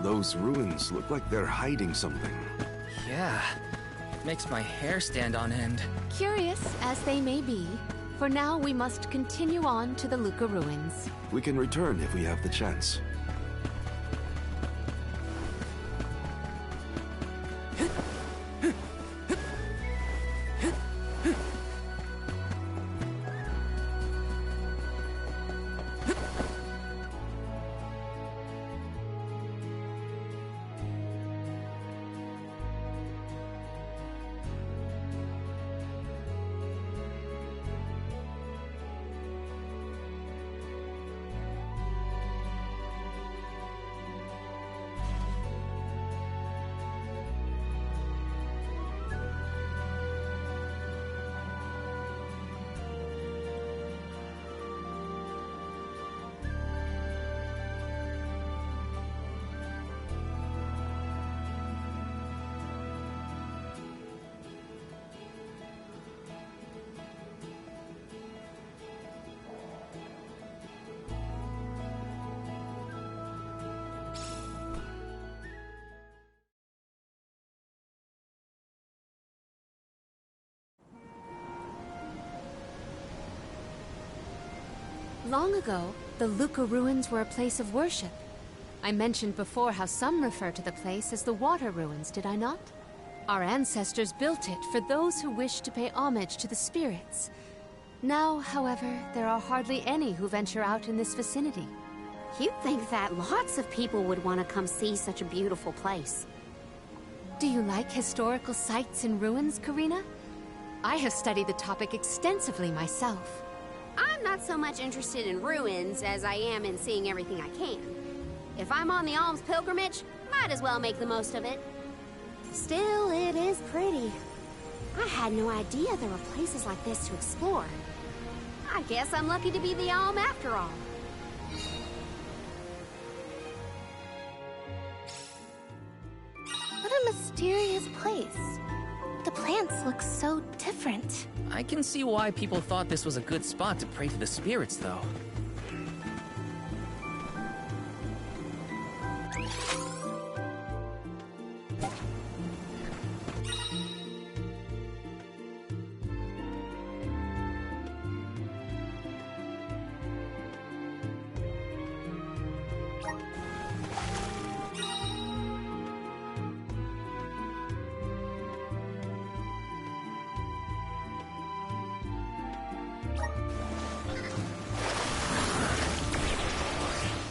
Those ruins look like they're hiding something. Yeah, makes my hair stand on end. Curious as they may be, for now we must continue on to the Luka ruins. We can return if we have the chance. Long ago, the Luka ruins were a place of worship. I mentioned before how some refer to the place as the Water Ruins, did I not? Our ancestors built it for those who wished to pay homage to the spirits. Now, however, there are hardly any who venture out in this vicinity. You'd think that lots of people would want to come see such a beautiful place. Do you like historical sites and ruins, Karina? I have studied the topic extensively myself. I'm not so much interested in ruins as I am in seeing everything I can. If I'm on the alms pilgrimage, might as well make the most of it. Still, it is pretty. I had no idea there were places like this to explore. I guess I'm lucky to be the alm after all. What a mysterious place. The plants look so different. I can see why people thought this was a good spot to pray to the spirits, though.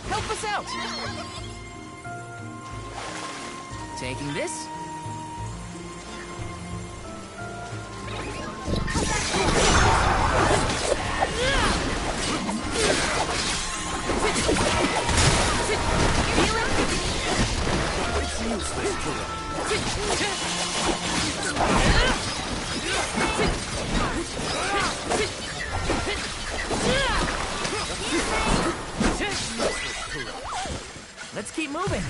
Help us out! Taking this? Let's keep moving.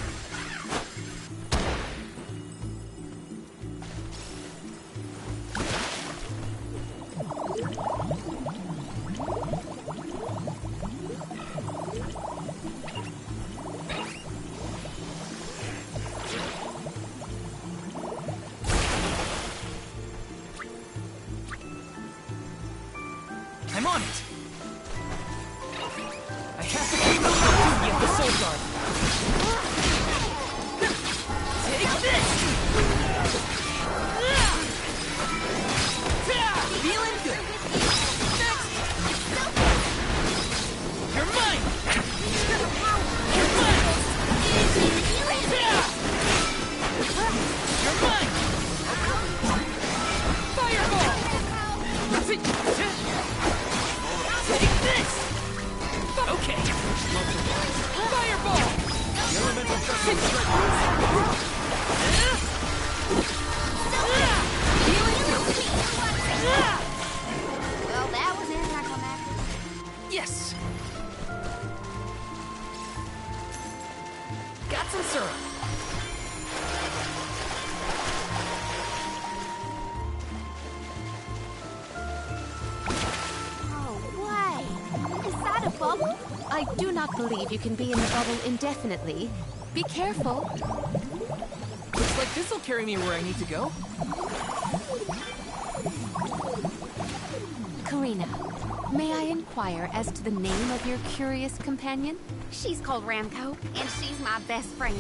I'm on it. I have to keep moving the duty of the Soul Guard. Take this! Feeling good. Next! You're mine! You're mine! You're mine! Fireball! Take this! Okay. Fireball! The elemental justice strike. Well, that was anticlimactic. Yes. Got some syrup. Oh, wait. Is that a bubble? I do not believe you can be in the bubble indefinitely. Be careful. Looks like this'll carry me where I need to go. Karina, may I inquire as to the name of your curious companion? She's called Ramco, and she's my best friend.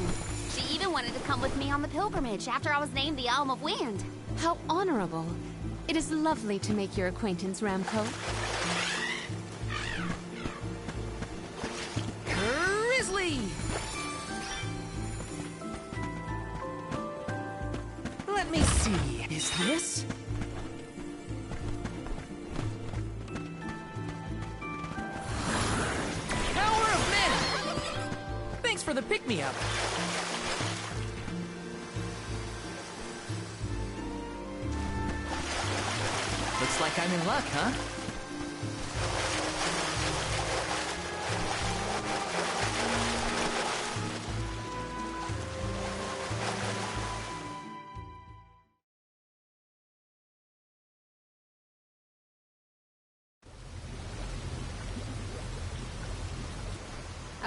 She even wanted to come with me on the pilgrimage after I was named the Elm of Wind. How honorable. It is lovely to make your acquaintance, Ramco. Grizzly! Let me see. Is this? Power of Mana! Thanks for the pick-me-up. Looks like I'm in luck, huh?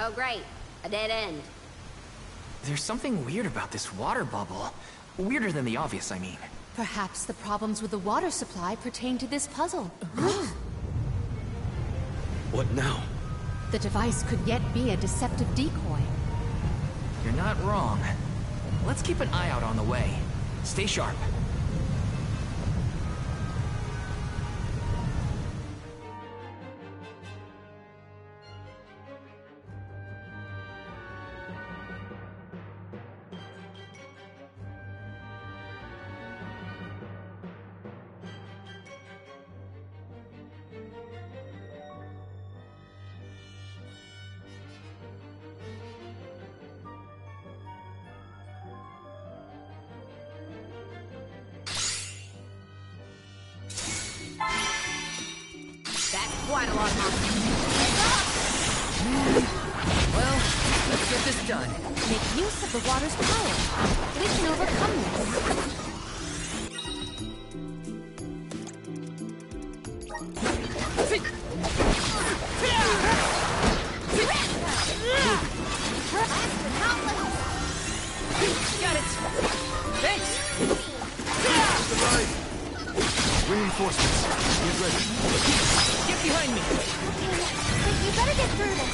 Oh great, a dead end. There's something weird about this water bubble. Weirder than the obvious, I mean. Perhaps the problems with the water supply pertain to this puzzle. What now? The device could yet be a deceptive decoy. You're not wrong. Let's keep an eye out on the way. Stay sharp. Quite a lot more. Well, let's get this done. Make use of the water's power. We can overcome this. Got it! Thanks! Reinforcements. Get ready. Get behind me! But you better get through this.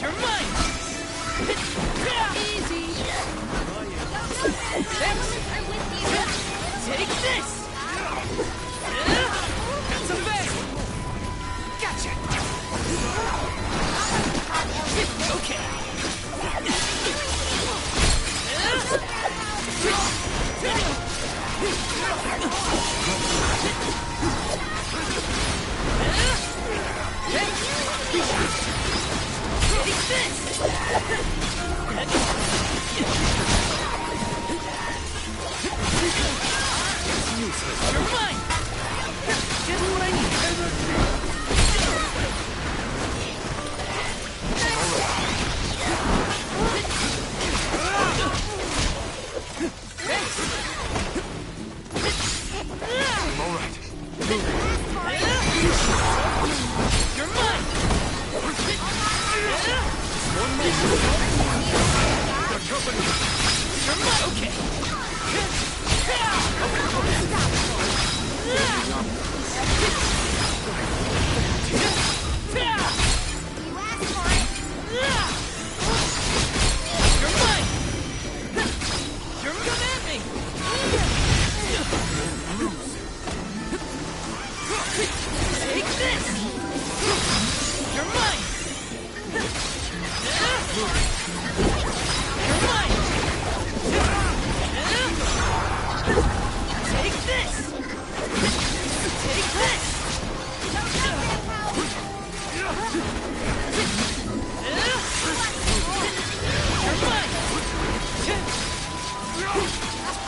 You're mine! Easy! Thanks! Take this! That's a bang! Gotcha! Okay! Take this! You're mine! Just what I need! I'm all right. You're mine! One more. Got company. You're mine! Okay! You're mine! You're come at me! Take this! You're mine! You're mine! Take this! Take this! You're mine!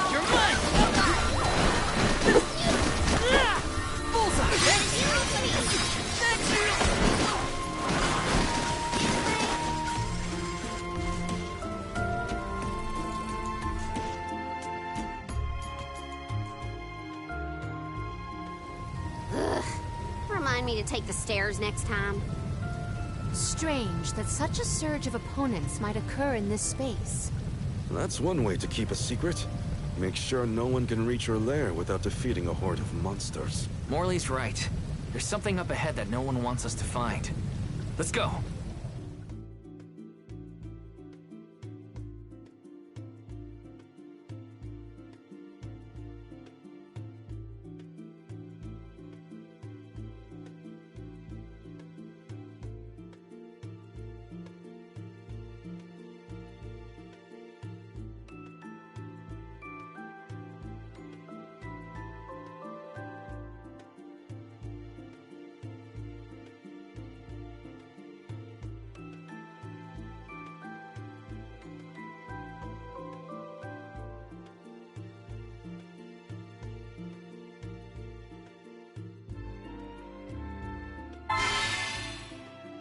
You're mine! Bullseye! remind me to take the stairs next time? Strange that such a surge of opponents might occur in this space. That's one way to keep a secret. Make sure no one can reach your lair without defeating a horde of monsters. Morley's right. There's something up ahead that no one wants us to find. Let's go.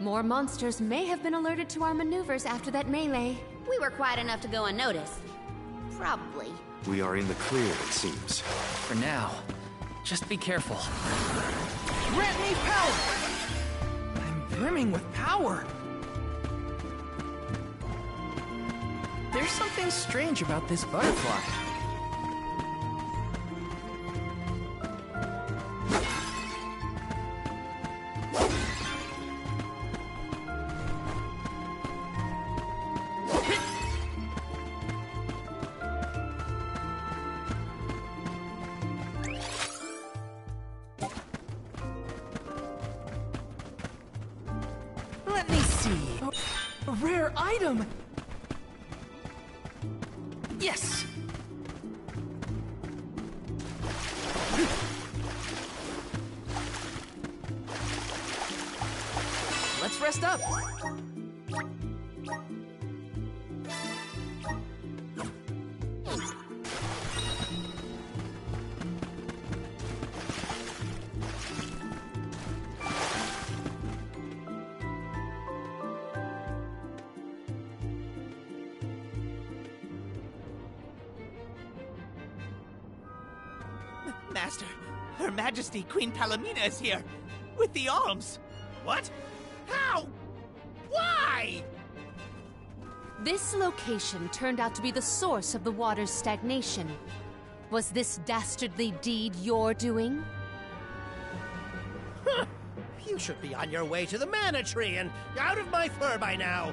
More monsters may have been alerted to our maneuvers after that melee. We were quiet enough to go unnoticed. Probably. We are in the clear, it seems. For now, just be careful. Grant me power! I'm brimming with power. There's something strange about this butterfly. Let me see. A rare item! Yes! Let's rest up. Master, Her Majesty Queen Palomina is here, with the alms. What? How? Why? This location turned out to be the source of the water's stagnation. Was this dastardly deed your doing? Huh. You should be on your way to the Mana Tree and out of my fur by now.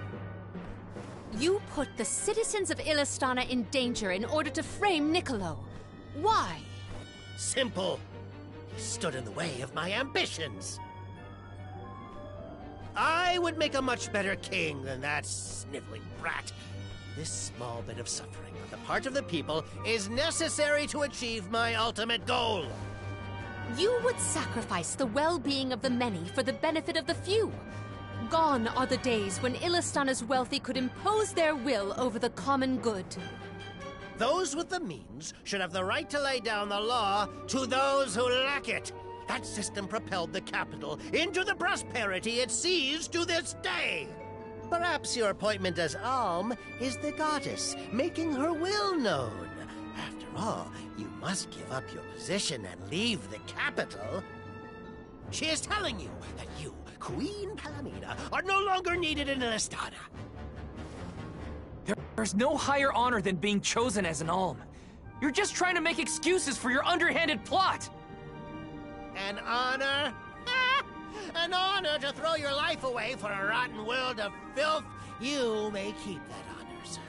You put the citizens of Illistana in danger in order to frame Niccolo. Why? Simple. He stood in the way of my ambitions. I would make a much better king than that sniveling brat. This small bit of suffering on the part of the people is necessary to achieve my ultimate goal. You would sacrifice the well-being of the many for the benefit of the few. Gone are the days when Illistana's wealthy could impose their will over the common good. Those with the means should have the right to lay down the law to those who lack it. That system propelled the capital into the prosperity it sees to this day. Perhaps your appointment as Alm is the goddess, making her will known. After all, you must give up your position and leave the capital. She is telling you that you, Queen Palomina, are no longer needed in Illistana. There's no higher honor than being chosen as an alm. You're just trying to make excuses for your underhanded plot! An honor? An honor to throw your life away for a rotten world of filth? You may keep that honor, sir.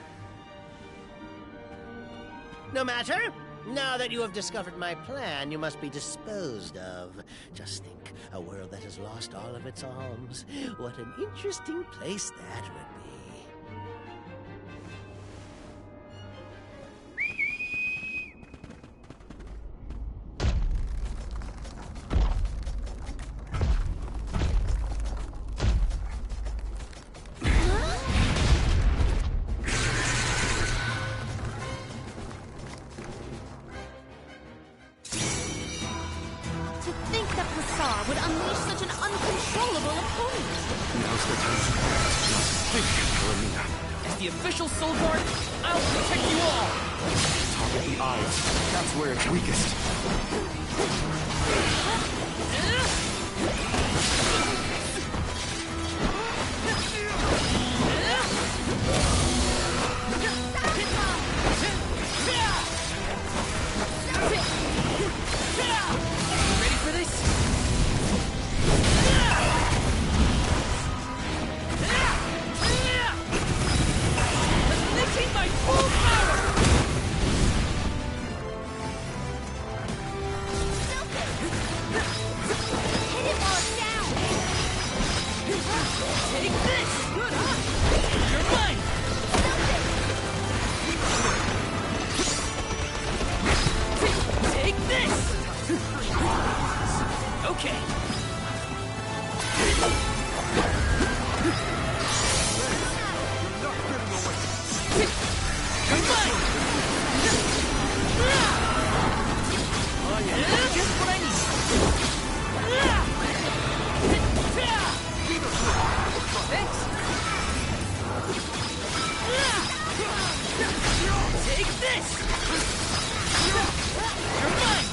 No matter. Now that you have discovered my plan, you must be disposed of. Just think, a world that has lost all of its alms. What an interesting place that would be. Would unleash such an uncontrollable opponent. Now's the time to act. Just think, Palomina. As the official soul guard, I'll protect you all! Top of the eyes. That's where it's weakest. Ready for this? Unleashing my full power! Hit it while it's down! Take this! Good eye! You're mine! Take this! Okay. You're mine! Just what I need! Thanks! Take this! You're mine!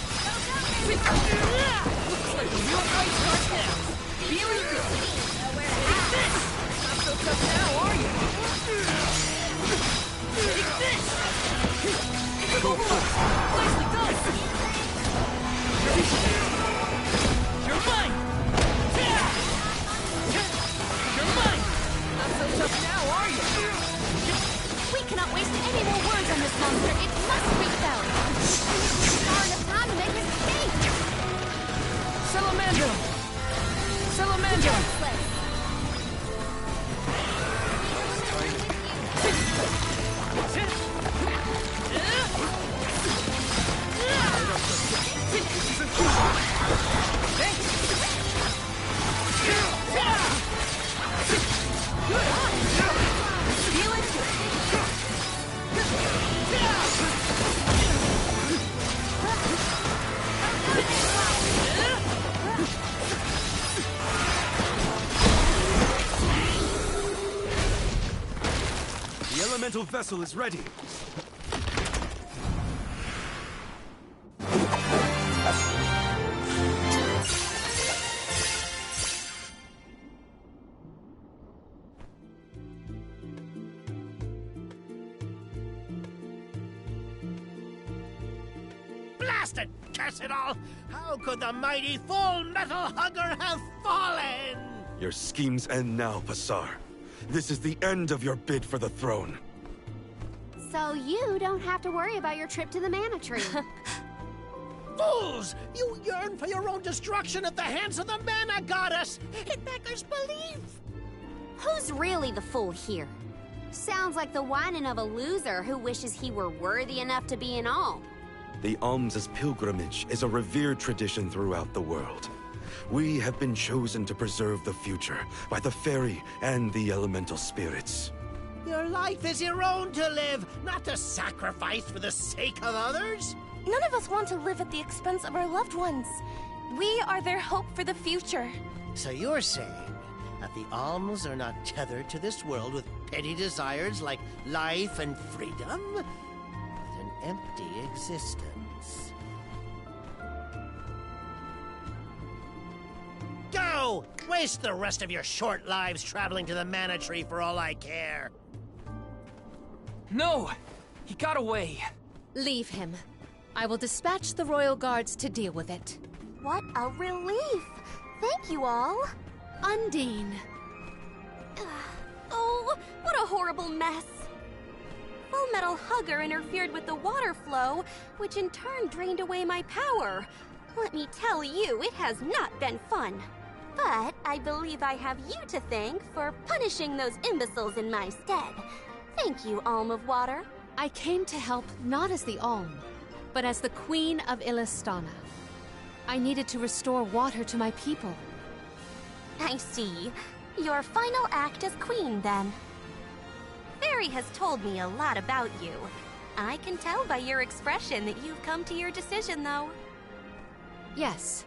Looks like the real fight starts now! Feeling good! Take this! Not so tough now, are you? Take this! Nicely done! You're mine! You're mine! Not so tough now, are you? We cannot waste any more words on this monster. It must be felled. Far enough time to make his escape. Salamandro! Salamandro! The elemental vessel is ready. Blast it! Curse it all! How could the mighty Full Metal Hugger have fallen? Your schemes end now, Passar. This is the end of your bid for the throne. So you don't have to worry about your trip to the Mana Tree. Fools! You yearn for your own destruction at the hands of the Mana Goddess! It beggars belief! Who's really the fool here? Sounds like the whining of a loser who wishes he were worthy enough to be an alm. The alms' pilgrimage is a revered tradition throughout the world. We have been chosen to preserve the future by the fairy and the elemental spirits. Your life is your own to live, not to sacrifice for the sake of others. None of us want to live at the expense of our loved ones. We are their hope for the future. So you're saying that the alms are not tethered to this world with petty desires like life and freedom, but an empty existence. Go! Waste the rest of your short lives traveling to the Mana Tree for all I care. No! He got away. Leave him. I will dispatch the royal guards to deal with it. What a relief! Thank you all. Undine. Oh, what a horrible mess. Full Metal Hugger interfered with the water flow, which in turn drained away my power. Let me tell you, it has not been fun. But I believe I have you to thank for punishing those imbeciles in my stead. Thank you, Alm of Water. I came to help not as the Alm, but as the Queen of Illistana. I needed to restore water to my people. I see. Your final act as queen, then. Fairy has told me a lot about you. I can tell by your expression that you've come to your decision, though. Yes.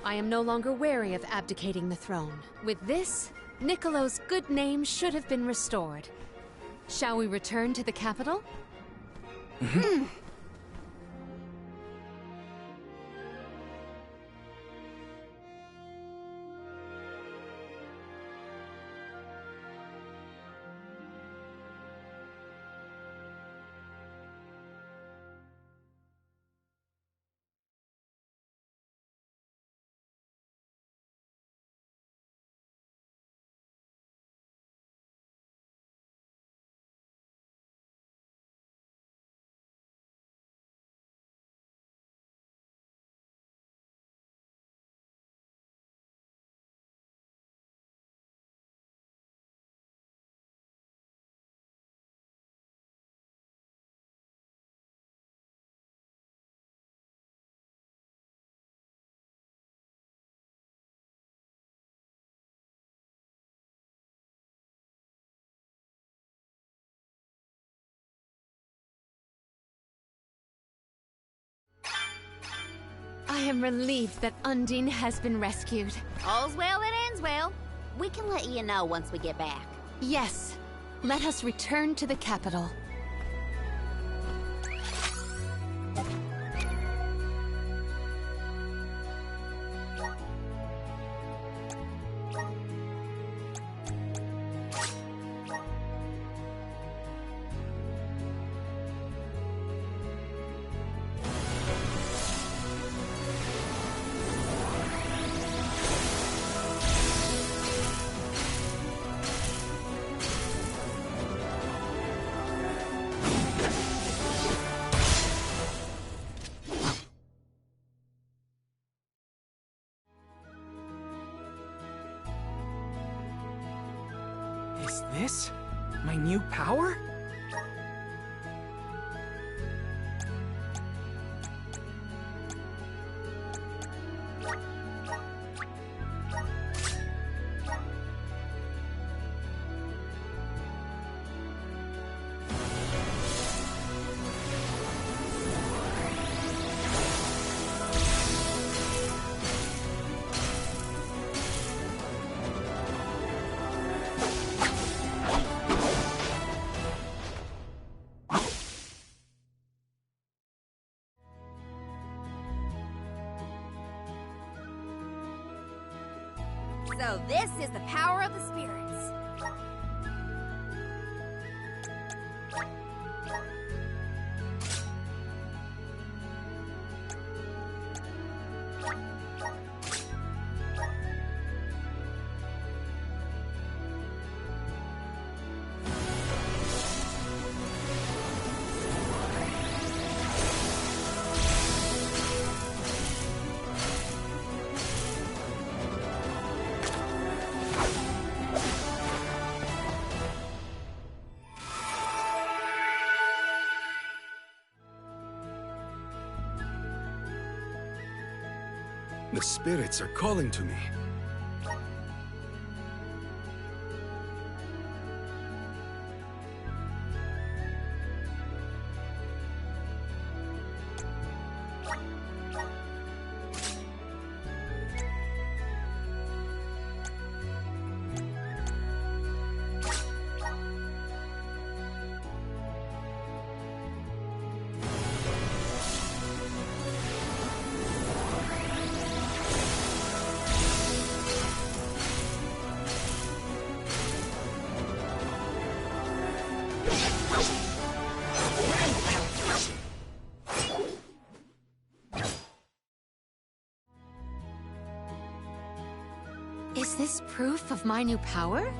I am no longer wary of abdicating the throne. With this, Niccolo's good name should have been restored. Shall we return to the capital? am relieved that Undine has been rescued. All's well that ends well. We can let you know once we get back. Yes, let us return to the capital. Is this my new power? So this is the power of the spirits. The spirits are calling to me. Is this proof of my new power?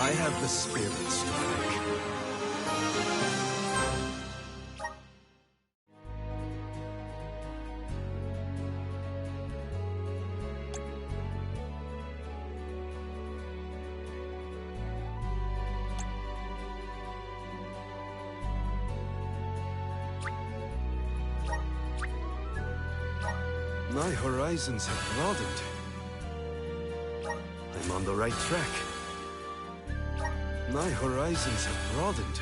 I have the spirits to thank. My horizons have broadened. I'm on the right track. My horizons have broadened.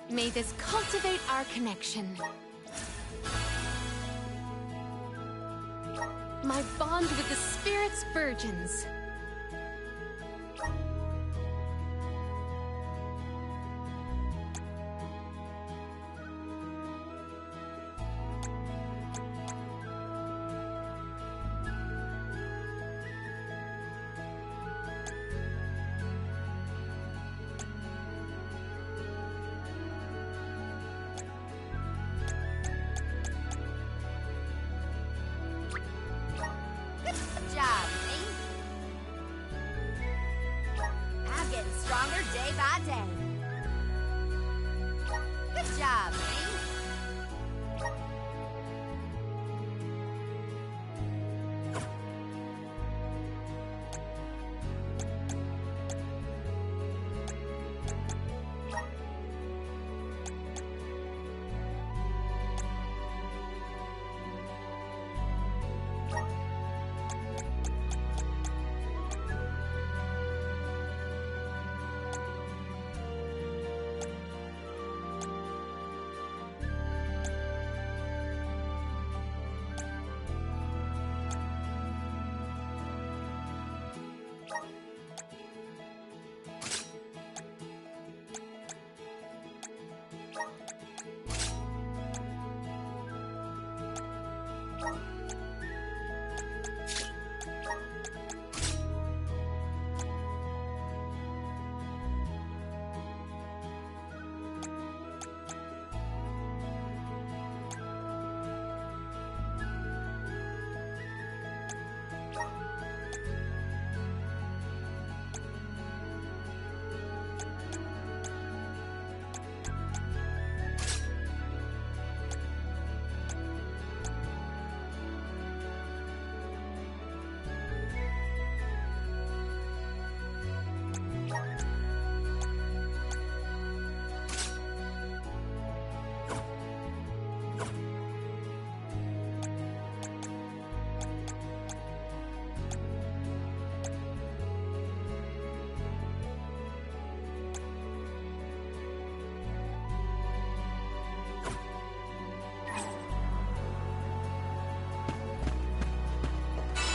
May this cultivate our connection. My bond with the Spirit's virgins. Job, me. I'm getting stronger day by day. Good job, me.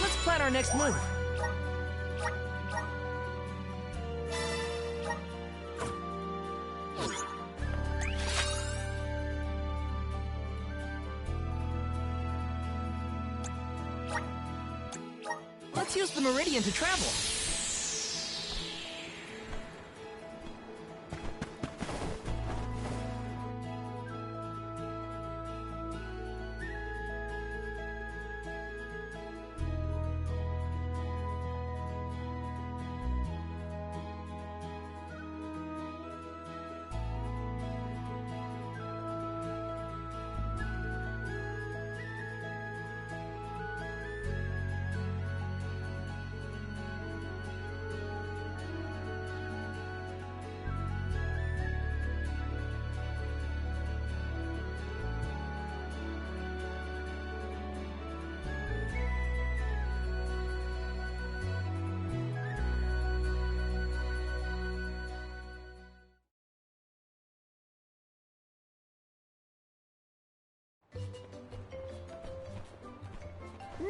Let's plan our next move. Let's use the meridian to travel.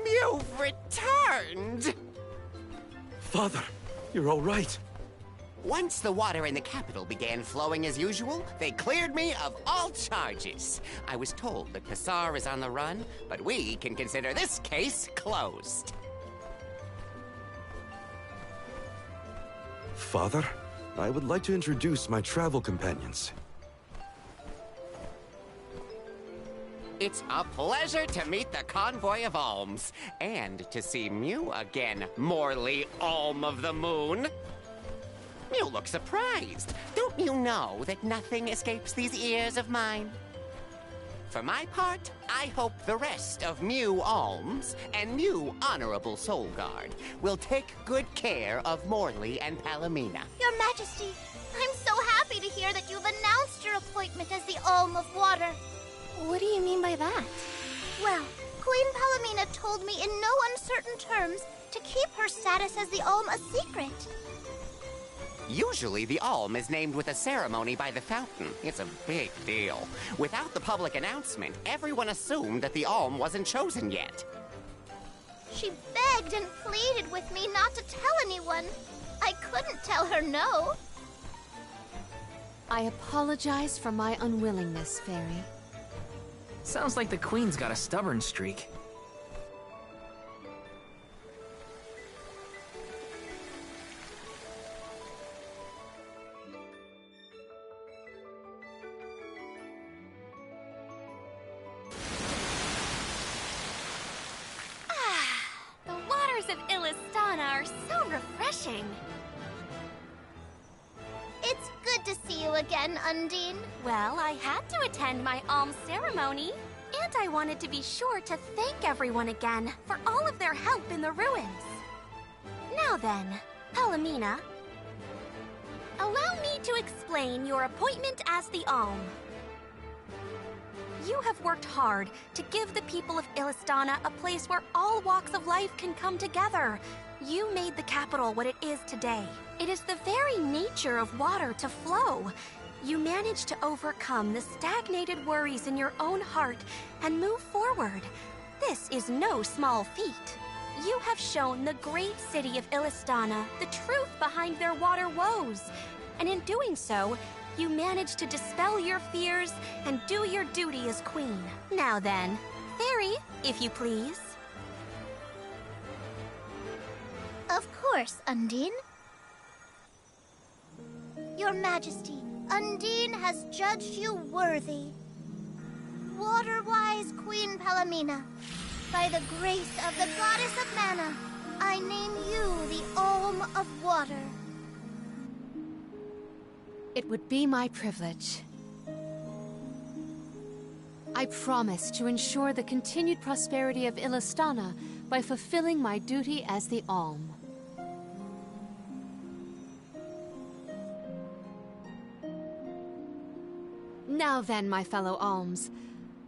You've returned! Father, you're all right. Once the water in the capital began flowing as usual, they cleared me of all charges. I was told that Kassar is on the run, but we can consider this case closed. Father, I would like to introduce my travel companions. It's a pleasure to meet the convoy of alms, and to see Mew again, Morley Alm of the Moon. Mew looks surprised. Don't you know that nothing escapes these ears of mine? For my part, I hope the rest of Mew Alms and Mew Honorable Soul Guard will take good care of Morley and Palomina. Your Majesty, I'm so happy to hear that you've announced your appointment as the Alm of Water. What do you mean by that? Well, Queen Palomina told me in no uncertain terms to keep her status as the Alm a secret. Usually, the Alm is named with a ceremony by the fountain. It's a big deal. Without the public announcement, everyone assumed that the Alm wasn't chosen yet. She begged and pleaded with me not to tell anyone. I couldn't tell her no. I apologize for my unwillingness, Fairy. Sounds like the Queen's got a stubborn streak. The waters of Illistana are so refreshing. It's good to see you again, Undine. Well, I had to attend my alms ceremony, and I wanted to be sure to thank everyone again for all of their help in the ruins. Now then, Palomina, allow me to explain your appointment as the Alm. You have worked hard to give the people of Illistana a place where all walks of life can come together. You made the capital what it is today. It is the very nature of water to flow. You managed to overcome the stagnated worries in your own heart and move forward. This is no small feat. You have shown the great city of Illistana the truth behind their water woes. And in doing so, you managed to dispel your fears and do your duty as queen. Now then, Fairy, if you please. Of course, Undine. Your Majesty, Undine has judged you worthy. Water-wise Queen Palomina, by the grace of the Goddess of Mana, I name you the Alm of Water. It would be my privilege. I promise to ensure the continued prosperity of Illistana by fulfilling my duty as the Alm. Now then, my fellow Alms,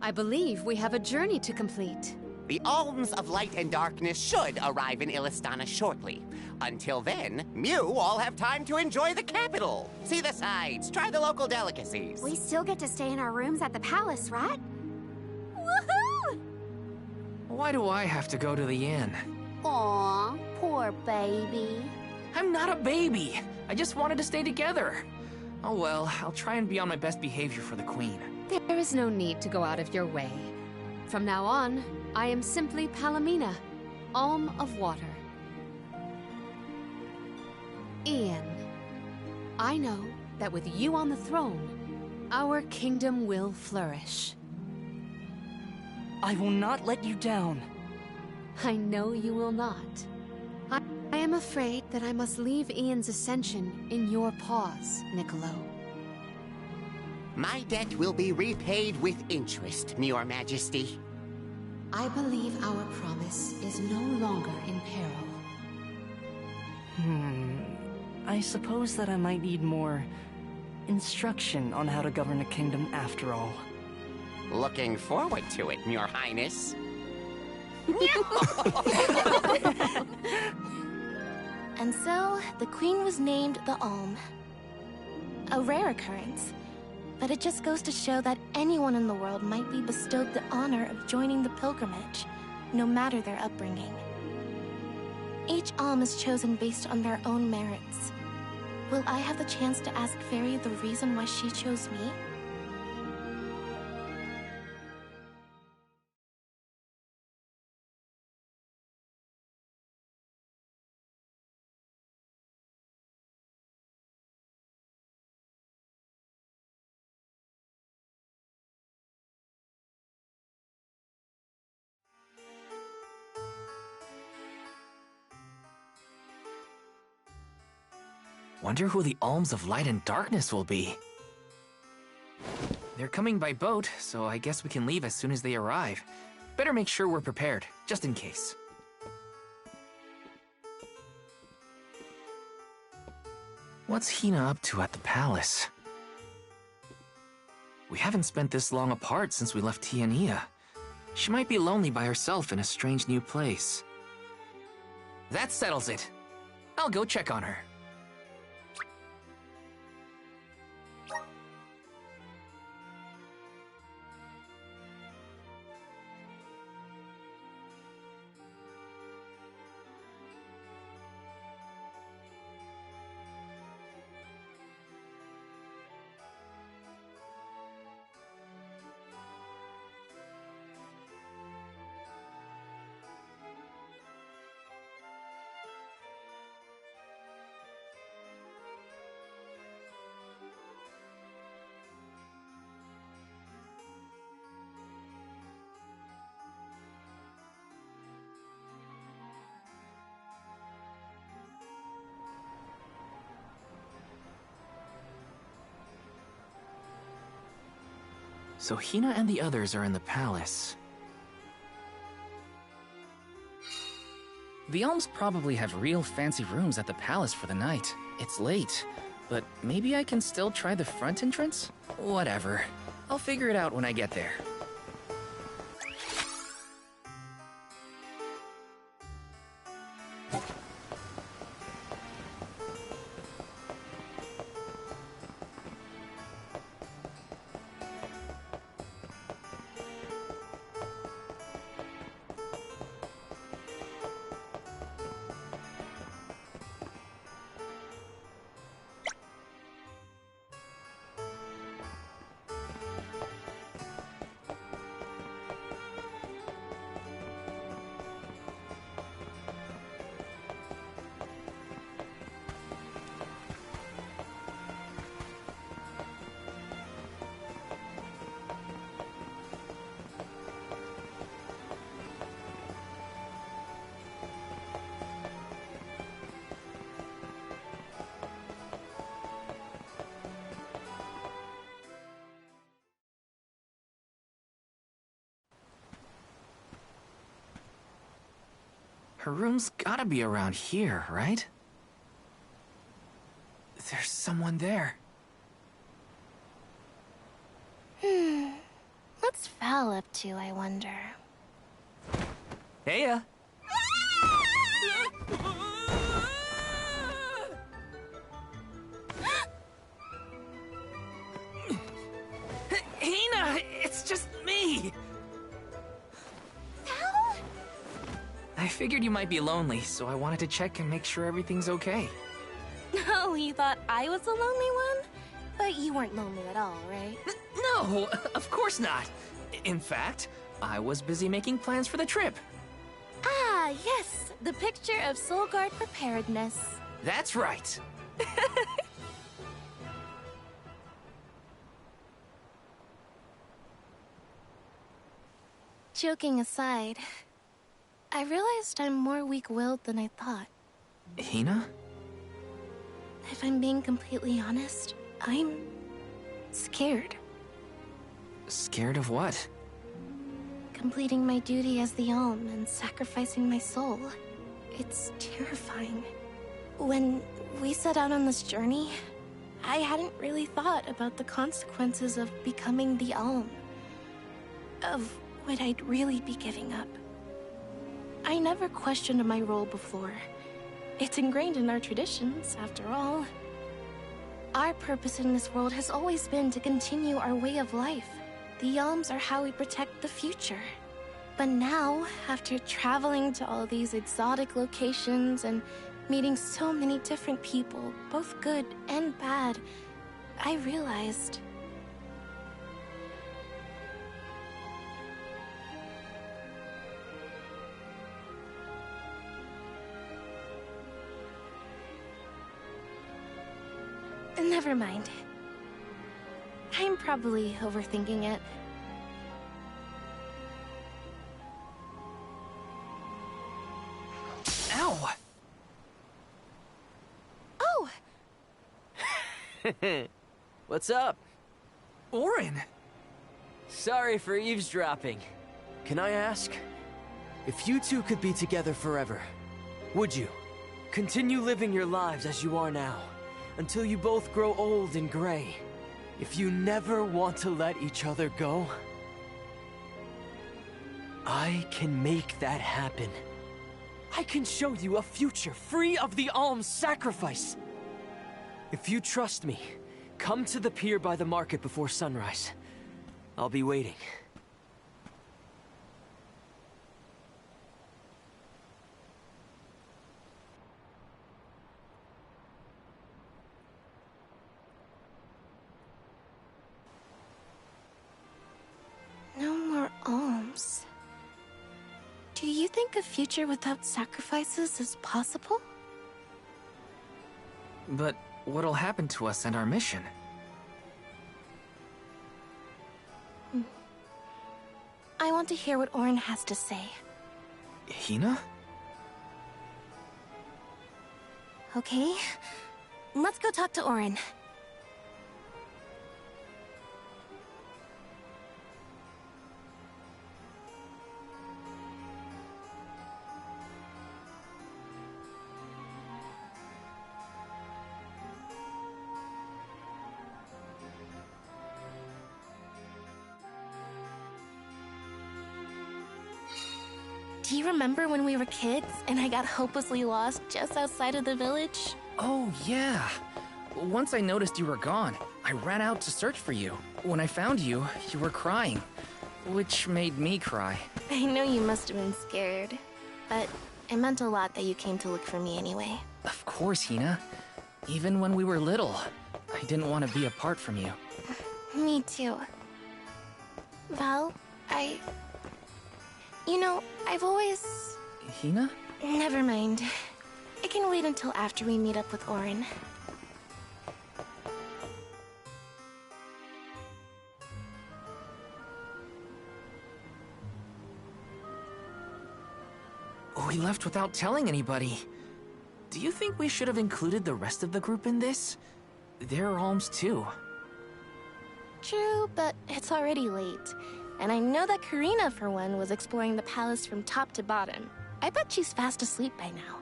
I believe we have a journey to complete. The Alms of Light and Darkness should arrive in Illistana shortly. Until then, Mew all have time to enjoy the capital. See the sights, try the local delicacies. We still get to stay in our rooms at the palace, right? Woohoo! Why do I have to go to the inn? Aw, poor baby. I'm not a baby. I just wanted to stay together. Oh well, I'll try and be on my best behavior for the Queen. There is no need to go out of your way. From now on, I am simply Palomina, Alm of Water. Ian, I know that with you on the throne, our kingdom will flourish. I will not let you down. I know you will not. I am afraid that I must leave Ian's ascension in your paws, Niccolo. My debt will be repaid with interest, Your Majesty. I believe our promise is no longer in peril. I suppose that I might need more instruction on how to govern a kingdom after all. Looking forward to it, Your Highness. And so, the Queen was named the Alm. A rare occurrence, but it just goes to show that anyone in the world might be bestowed the honor of joining the pilgrimage, no matter their upbringing. Each Alm is chosen based on their own merits. Will I have the chance to ask Fairy the reason why she chose me? Wonder who the Alms of Light and Darkness will be. They're coming by boat, so I guess we can leave as soon as they arrive. Better make sure we're prepared, just in case. What's Hina up to at the palace? We haven't spent this long apart since we left Tiania. She might be lonely by herself in a strange new place. That settles it. I'll go check on her. So Hina and the others are in the palace. The Alms probably have real fancy rooms at the palace for the night. It's late, but maybe I can still try the front entrance? Whatever. I'll figure it out when I get there. Her room's gotta be around here, right? There's someone there. What's Val up to, I wonder? Heya! Hina! It's just me! Val? I figured you might be lonely, so I wanted to check and make sure everything's okay. Oh, you thought I was the lonely one? But you weren't lonely at all, right? No, of course not. In fact, I was busy making plans for the trip. Ah, yes, the picture of Soul Guard preparedness. That's right. Joking aside, I realized I'm more weak-willed than I thought. Hina? If I'm being completely honest, I'm scared. Scared of what? Completing my duty as the Alm and sacrificing my soul. It's terrifying. When we set out on this journey, I hadn't really thought about the consequences of becoming the Alm. Of what I'd really be giving up. I never questioned my role before. It's ingrained in our traditions, after all. Our purpose in this world has always been to continue our way of life. The Alms are how we protect the future. But now, after traveling to all these exotic locations and meeting so many different people, both good and bad, I realized... Never mind. I'm probably overthinking it. Ow! Oh! What's up? Orin! Sorry for eavesdropping. Can I ask? If you two could be together forever, would you? Continue living your lives as you are now, until you both grow old and gray. If you never want to let each other go, I can make that happen. I can show you a future free of the alms sacrifice. If you trust me, come to the pier by the market before sunrise. I'll be waiting. No more alms. Do you think a future without sacrifices is possible? But what'll happen to us and our mission? I want to hear what Orin has to say. Hina? Okay, let's go talk to Orin. Do you remember when we were kids and I got hopelessly lost just outside of the village? Oh, yeah. Once I noticed you were gone, I ran out to search for you. When I found you, you were crying, which made me cry. I know you must have been scared, but it meant a lot that you came to look for me anyway. Of course, Hina. Even when we were little, I didn't want to be apart from you. Me too. Val, You know, I've always... Hina? Never mind. It can wait until after we meet up with Orin. We left without telling anybody. Do you think we should have included the rest of the group in this? They're alms too. True, but it's already late. And I know that Karina, for one, was exploring the palace from top to bottom. I bet she's fast asleep by now.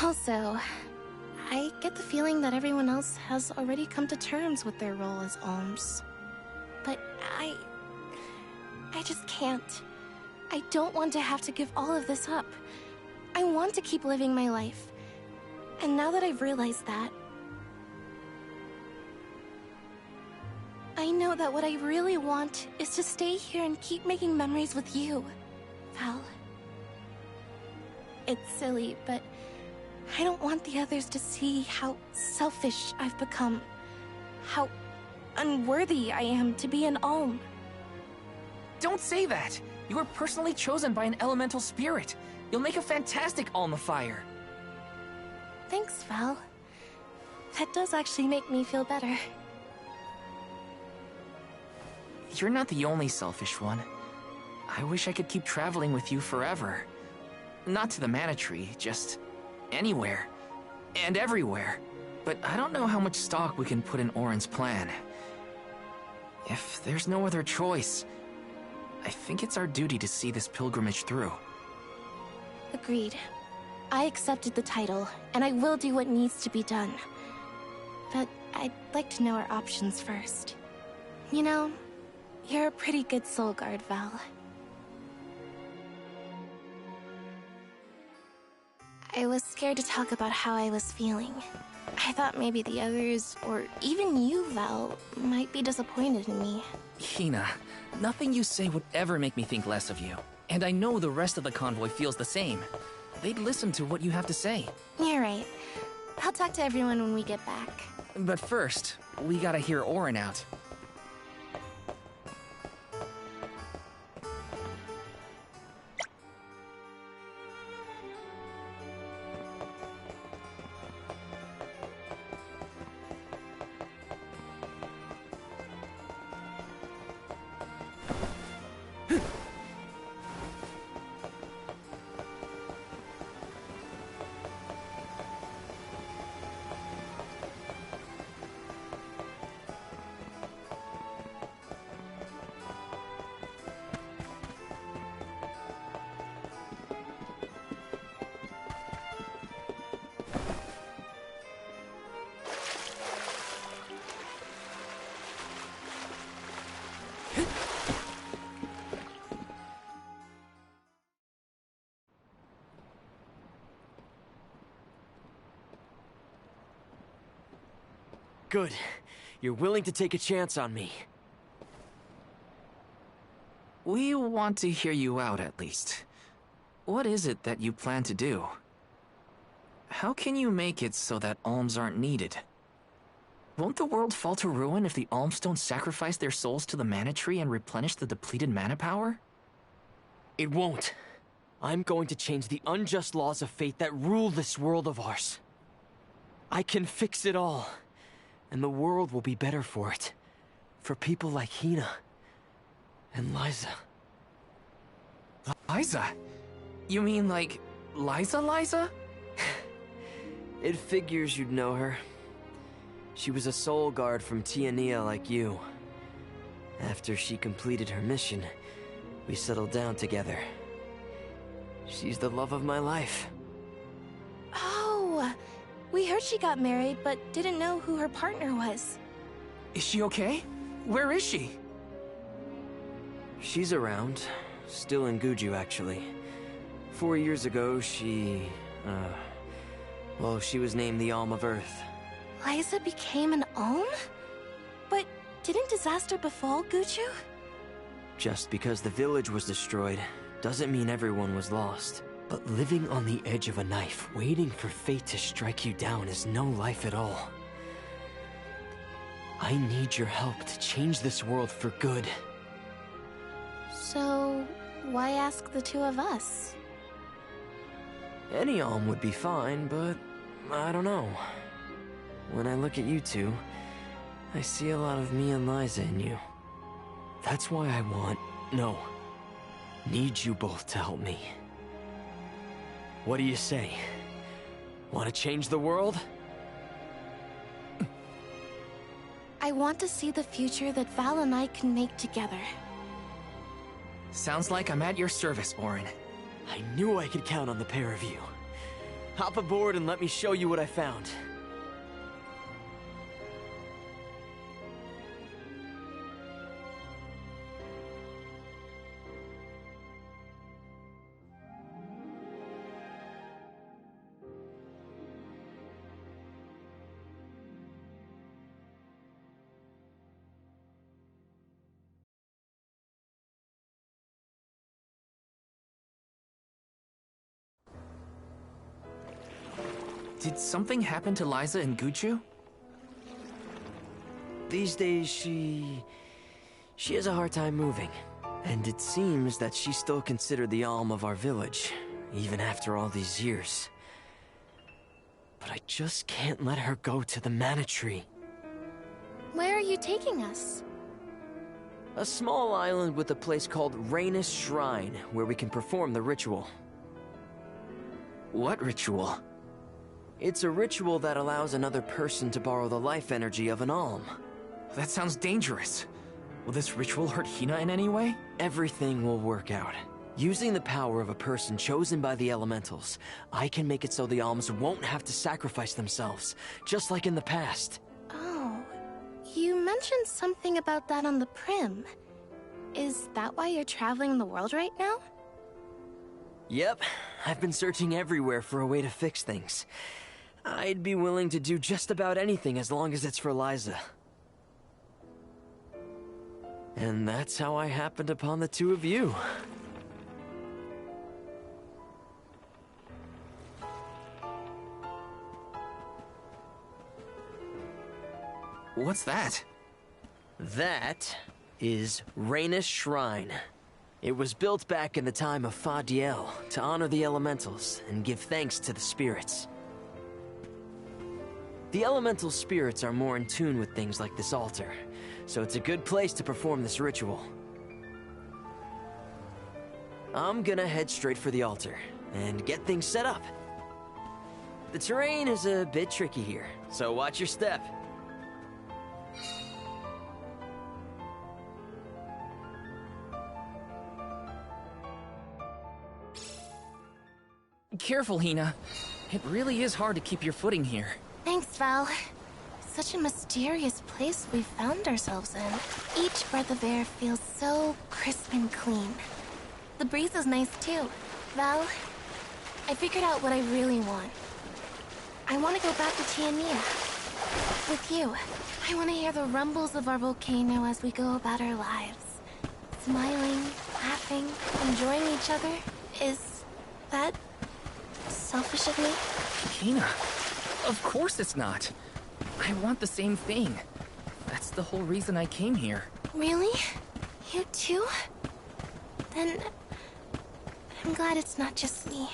Also, I get the feeling that everyone else has already come to terms with their role as alms. But I just can't. I don't want to have to give all of this up. I want to keep living my life. And now that I've realized that, I know that what I really want is to stay here and keep making memories with you, Val. It's silly, but I don't want the others to see how selfish I've become. How unworthy I am to be an alm. Don't say that! You were personally chosen by an elemental spirit. You'll make a fantastic almifier. Thanks, Val. That does actually make me feel better. You're not the only selfish one. I wish I could keep traveling with you forever. Not to the Mana Tree, just anywhere. And everywhere. But I don't know how much stock we can put in Orin's plan. If there's no other choice, I think it's our duty to see this pilgrimage through. Agreed. I accepted the title, and I will do what needs to be done. But I'd like to know our options first. You know, you're a pretty good soul guard, Val. I was scared to talk about how I was feeling. I thought maybe the others, or even you, Val, might be disappointed in me. Hina, nothing you say would ever make me think less of you. And I know the rest of the convoy feels the same. They'd listen to what you have to say. You're right. I'll talk to everyone when we get back. But first, we gotta hear Orin out. Good. You're willing to take a chance on me. We want to hear you out, at least. What is it that you plan to do? How can you make it so that alms aren't needed? Won't the world fall to ruin if the alms don't sacrifice their souls to the mana tree and replenish the depleted mana power? It won't. I'm going to change the unjust laws of fate that rule this world of ours. I can fix it all. And the world will be better for it. For people like Hina. And Liza. Liza? You mean like Liza? It figures you'd know her. She was a soul guard from Tiania like you. After she completed her mission, we settled down together. She's the love of my life. Oh, we heard she got married, but didn't know who her partner was. Is she okay? Where is she? She's around. Still in Guju, actually. 4 years ago, she was named the Alm of Earth. Liza became an Alm? But didn't disaster befall Guju? Just because the village was destroyed doesn't mean everyone was lost. But living on the edge of a knife, waiting for fate to strike you down is no life at all. I need your help to change this world for good. So, why ask the two of us? Any Alm would be fine, but I don't know. When I look at you two, I see a lot of me and Liza in you. That's why I need you both to help me. What do you say? Want to change the world? I want to see the future that Val and I can make together. Sounds like I'm at your service, Orin. I knew I could count on the pair of you. Hop aboard and let me show you what I found. Did something happen to Liza and Guju? These days, she has a hard time moving. And it seems that she's still considered the Alm of our village, even after all these years. But I just can't let her go to the mana tree. Where are you taking us? A small island with a place called Rhaenys Shrine, where we can perform the ritual. What ritual? It's a ritual that allows another person to borrow the life energy of an Alm. That sounds dangerous. Will this ritual hurt Hina in any way? Everything will work out. Using the power of a person chosen by the elementals, I can make it so the Alms won't have to sacrifice themselves, just like in the past. Oh, you mentioned something about that on the Prim. Is that why you're traveling the world right now? Yep, I've been searching everywhere for a way to fix things. I'd be willing to do just about anything as long as it's for Liza. And that's how I happened upon the two of you. What's that? That is Rhaenys Shrine. It was built back in the time of Fadiel to honor the elementals and give thanks to the spirits. The elemental spirits are more in tune with things like this altar, so it's a good place to perform this ritual. I'm gonna head straight for the altar and get things set up. The terrain is a bit tricky here, so watch your step. Careful, Hina. It really is hard to keep your footing here. Thanks, Val. Such a mysterious place we found ourselves in. Each breath of air feels so crisp and clean. The breeze is nice too. Val, I figured out what I really want. I want to go back to Tiania. With you. I want to hear the rumbles of our volcano as we go about our lives. Smiling, laughing, enjoying each other. Is that selfish of me? Hina, of course it's not. I want the same thing. That's the whole reason I came here. Really? You too? Then I'm glad it's not just me.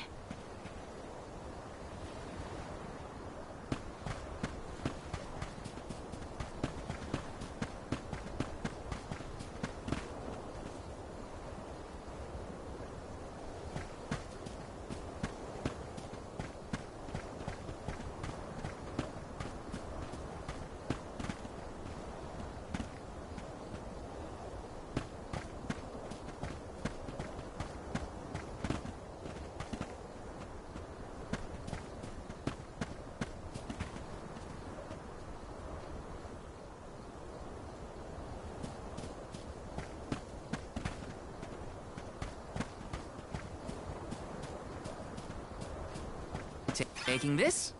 Taking this?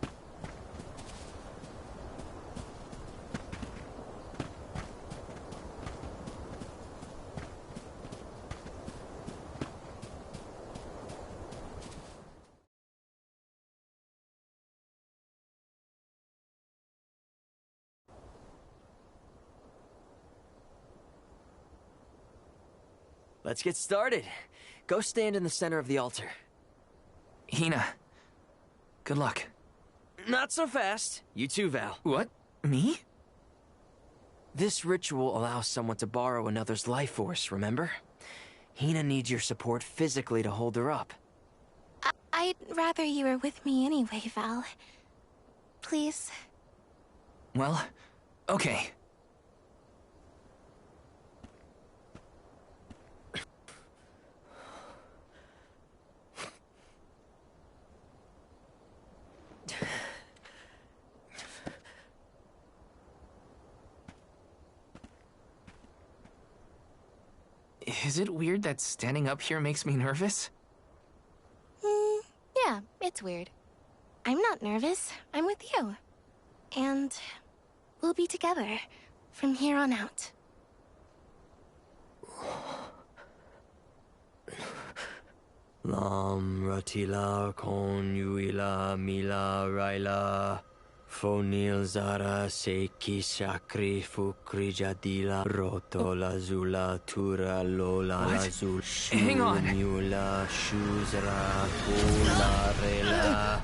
Let's get started. Go stand in the center of the altar. Hina, good luck. Not so fast. You too, Val. What? Me? This ritual allows someone to borrow another's life force, remember? Hina needs your support physically to hold her up. I'd rather you were with me anyway, Val. Please. Well, okay. Is it weird that standing up here makes me nervous? Yeah, it's weird. I'm not nervous. I'm with you. And we'll be together from here on out. Lam Ratila Kon Yuila Mila Raila Fonil Zara Seki Shakri Fukri Jadila Roto Lazula Tura Lola Lazul Hang on. Shunula Shuzra Kula Rela.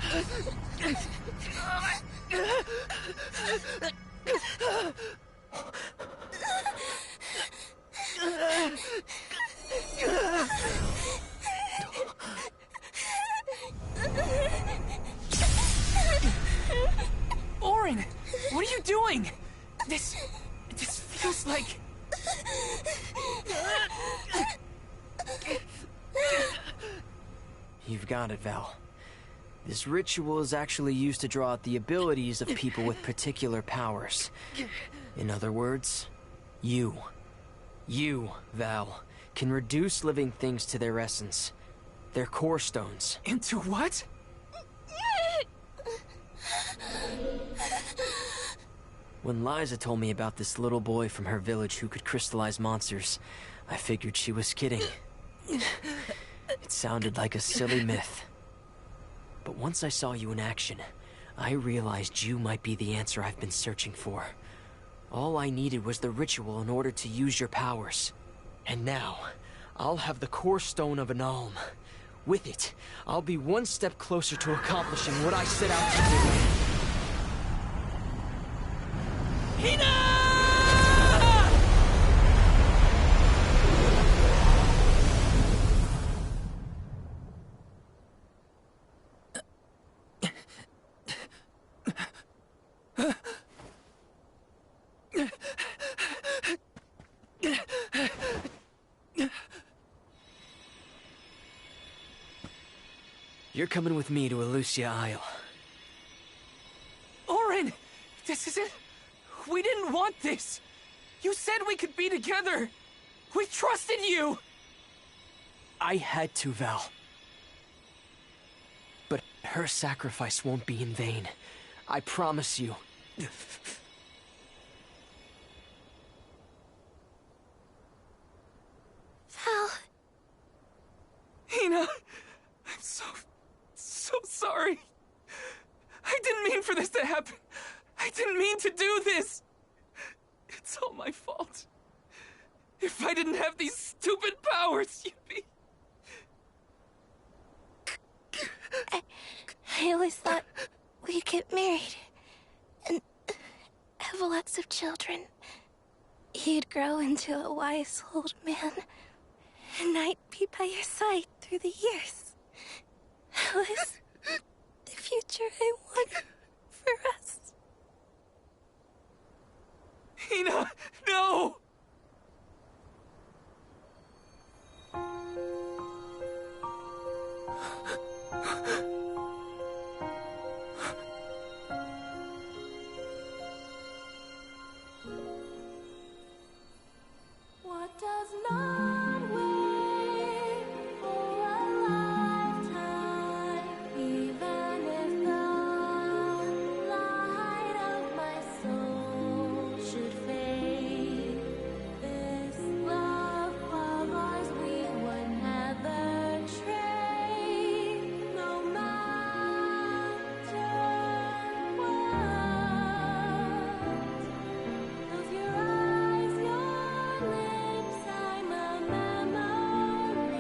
Orin, what are you doing? This feels like... You've got it, Val. This ritual is actually used to draw out the abilities of people with particular powers. In other words, you, Val, can reduce living things to their essence. Their core stones. Into what? When Liza told me about this little boy from her village who could crystallize monsters, I figured she was kidding. It sounded like a silly myth. But once I saw you in action, I realized you might be the answer I've been searching for. All I needed was the ritual in order to use your powers. And now, I'll have the core stone of an alm. With it, I'll be one step closer to accomplishing what I set out to do. You're coming with me to Elucia Isle. Orin! This isn't... We didn't want this! You said we could be together! We trusted you! I had to, Val. But her sacrifice won't be in vain. I promise you. Val. Hina, I'm so sorry. I didn't mean for this to happen. I didn't mean to do this. It's all my fault. If I didn't have these stupid powers, you'd be... I always thought we'd get married and have lots of children. You'd grow into a wise old man, and I'd be by your side through the years. That was the future I wanted for us. Hina, no! What does not wait for a lifetime, even if the light of my soul should fade? This love of ours we would never trade, no matter what. Close your eyes, your lips, I'm a memory,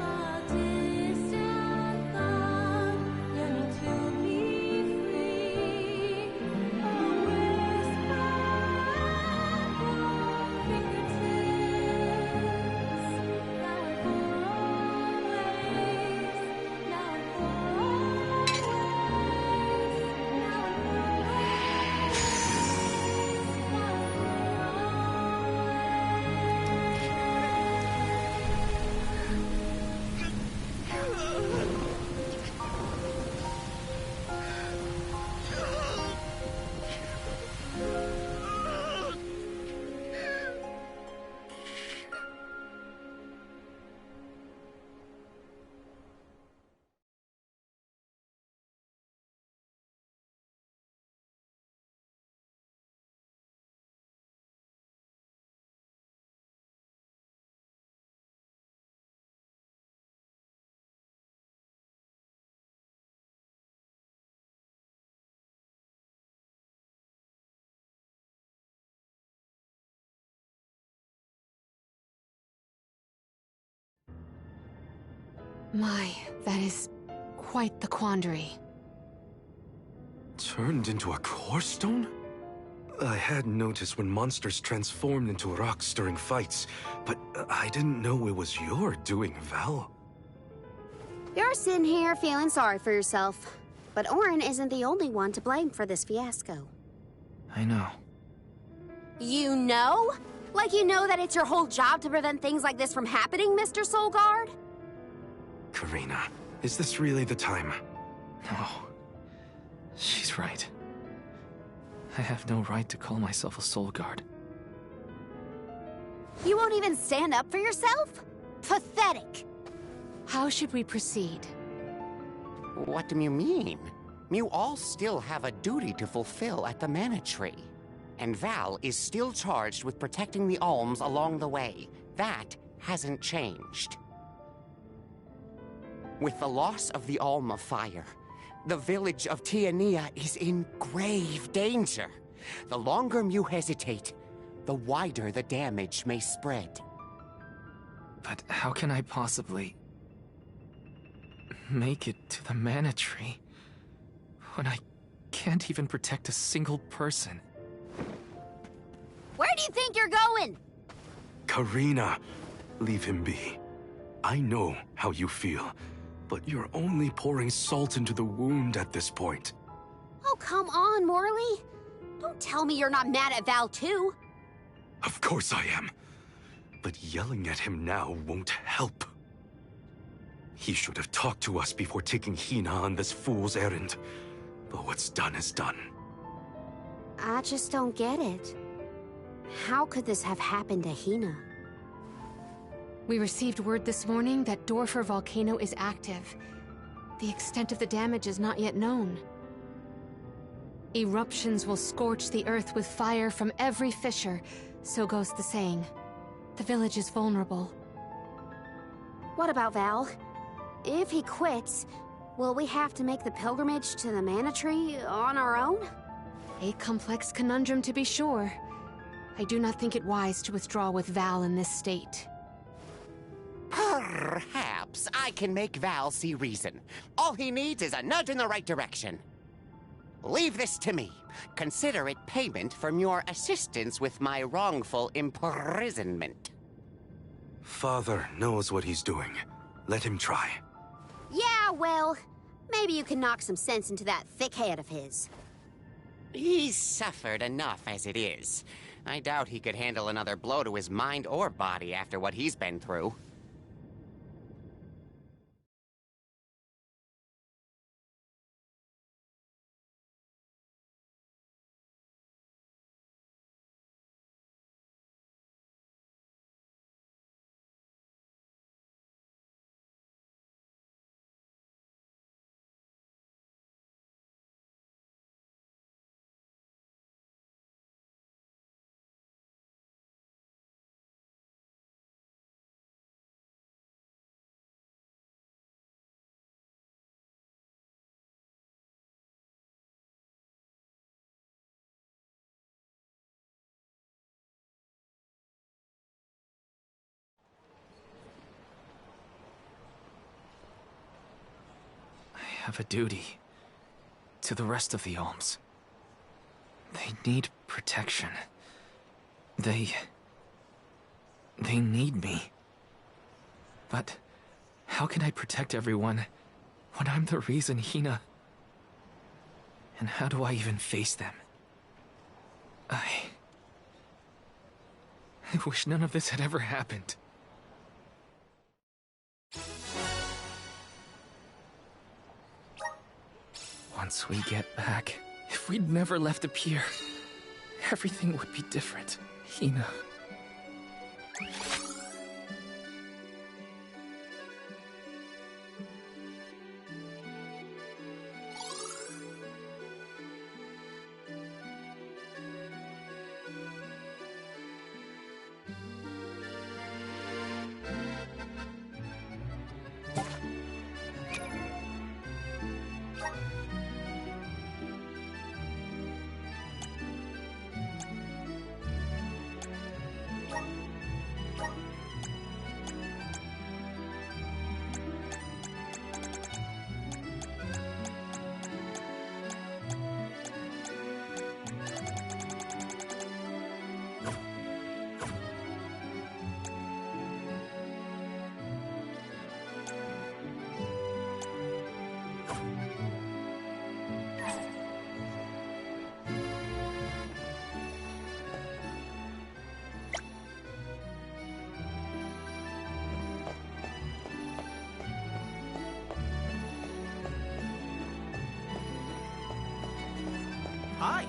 a distant thought, yearning to be free, a whisper at your fingertips, now and for always, now and for always, now and for My, that is quite the quandary. Turned into a core stone? I had noticed when monsters transformed into rocks during fights, but I didn't know it was your doing, Val. You're sitting here feeling sorry for yourself. But Orin isn't the only one to blame for this fiasco. I know. You know? Like you know that it's your whole job to prevent things like this from happening, Mr. Soulguard? Karina, is this really the time? No. She's right. I have no right to call myself a soul guard. You won't even stand up for yourself? Pathetic! How should we proceed? What do you mean? You all still have a duty to fulfill at the Mana Tree. And Val is still charged with protecting the Alms along the way. That hasn't changed. With the loss of the Alm of Fire, the village of Tiania is in grave danger. The longer you hesitate, the wider the damage may spread. But how can I possibly... make it to the Mana Tree when I can't even protect a single person? Where do you think you're going? Karina, leave him be. I know how you feel, but you're only pouring salt into the wound at this point. Oh, come on, Morley. Don't tell me you're not mad at Val, too. Of course I am. But yelling at him now won't help. He should have talked to us before taking Hina on this fool's errand. But what's done is done. I just don't get it. How could this have happened to Hina? We received word this morning that Dorfer Volcano is active. The extent of the damage is not yet known. Eruptions will scorch the earth with fire from every fissure, so goes the saying. The village is vulnerable. What about Val? If he quits, will we have to make the pilgrimage to the Mana Tree on our own? A complex conundrum to be sure. I do not think it wise to withdraw with Val in this state. Perhaps I can make Val see reason. All he needs is a nudge in the right direction. Leave this to me. Consider it payment from your assistance with my wrongful imprisonment. Father knows what he's doing. Let him try. Yeah, well, maybe you can knock some sense into that thick head of his. He's suffered enough as it is. I doubt he could handle another blow to his mind or body after what he's been through. I have a duty to the rest of the Alms. They need protection. They need me. But how can I protect everyone when I'm the reason Hina... And how do I even face them? I wish none of this had ever happened. Once we get back, if we'd never left the pier, everything would be different. Hina. Hi.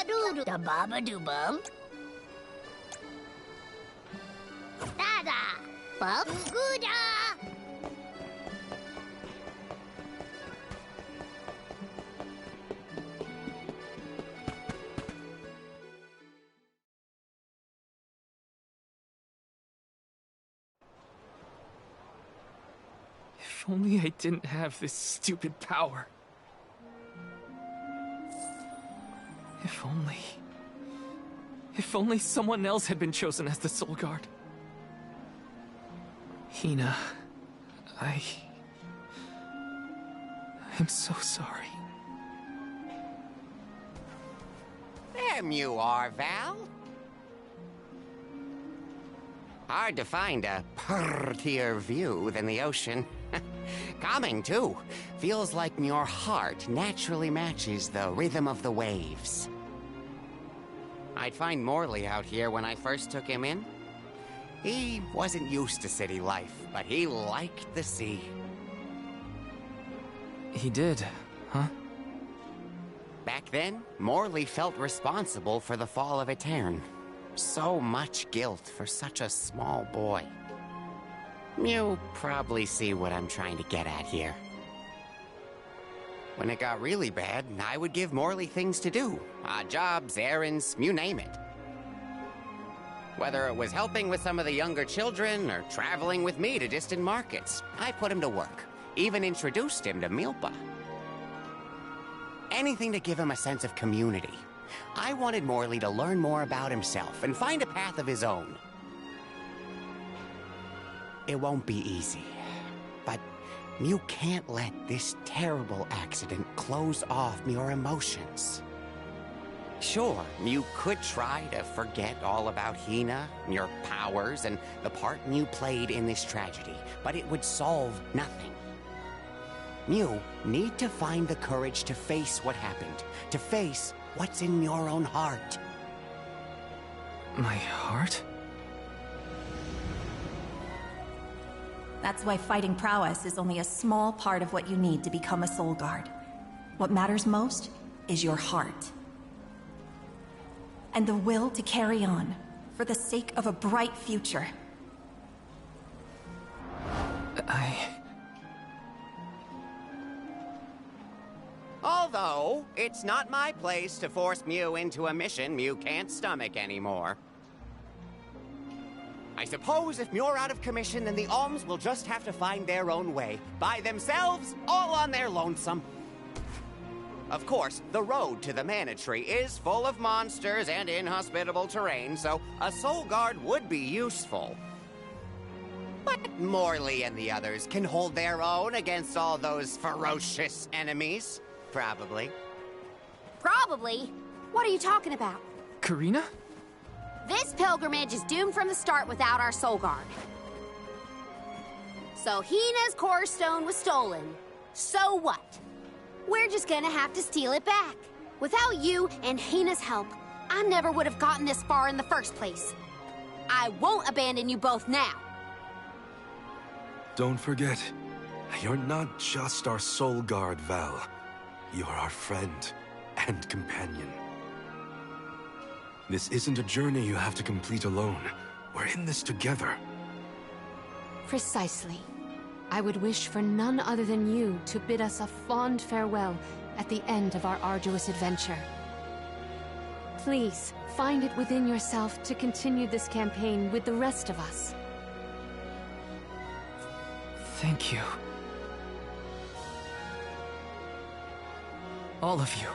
doo da baba doo bum. Da da. Bum gooda. If only I didn't have this stupid power. If only... If only someone else had been chosen as the Soul Guard. Hina, I'm so sorry. There you are, Val. Hard to find a prettier view than the ocean. Calming, too. Feels like your heart naturally matches the rhythm of the waves. I'd find Morley out here when I first took him in. He wasn't used to city life, but he liked the sea. He did, huh? Back then, Morley felt responsible for the fall of Etern. So much guilt for such a small boy. You probably see what I'm trying to get at here. When it got really bad, I would give Morley things to do. Jobs, errands, you name it. Whether it was helping with some of the younger children or traveling with me to distant markets, I put him to work. Even introduced him to Milpa. Anything to give him a sense of community. I wanted Morley to learn more about himself and find a path of his own. It won't be easy, but you can't let this terrible accident close off your emotions. Sure, you could try to forget all about Hina, your powers, and the part you played in this tragedy, but it would solve nothing. You need to find the courage to face what happened, to face what's in your own heart. My heart? That's why fighting prowess is only a small part of what you need to become a Soul Guard. What matters most is your heart. And the will to carry on, for the sake of a bright future. Although, it's not my place to force Mew into a mission Mew can't stomach anymore. I suppose if Muir out of commission, then the Alms will just have to find their own way. By themselves, all on their lonesome. Of course, the road to the Mana Tree is full of monsters and inhospitable terrain, so a Soul Guard would be useful. But Morley and the others can hold their own against all those ferocious enemies. Probably. Probably? What are you talking about? Karina? This pilgrimage is doomed from the start without our Soul Guard. So Hina's core stone was stolen. So what? We're just gonna have to steal it back. Without you and Hina's help, I never would have gotten this far in the first place. I won't abandon you both now. Don't forget, you're not just our Soul Guard, Val. You're our friend and companion. This isn't a journey you have to complete alone. We're in this together. Precisely. I would wish for none other than you to bid us a fond farewell at the end of our arduous adventure. Please, find it within yourself to continue this campaign with the rest of us. Thank you. All of you.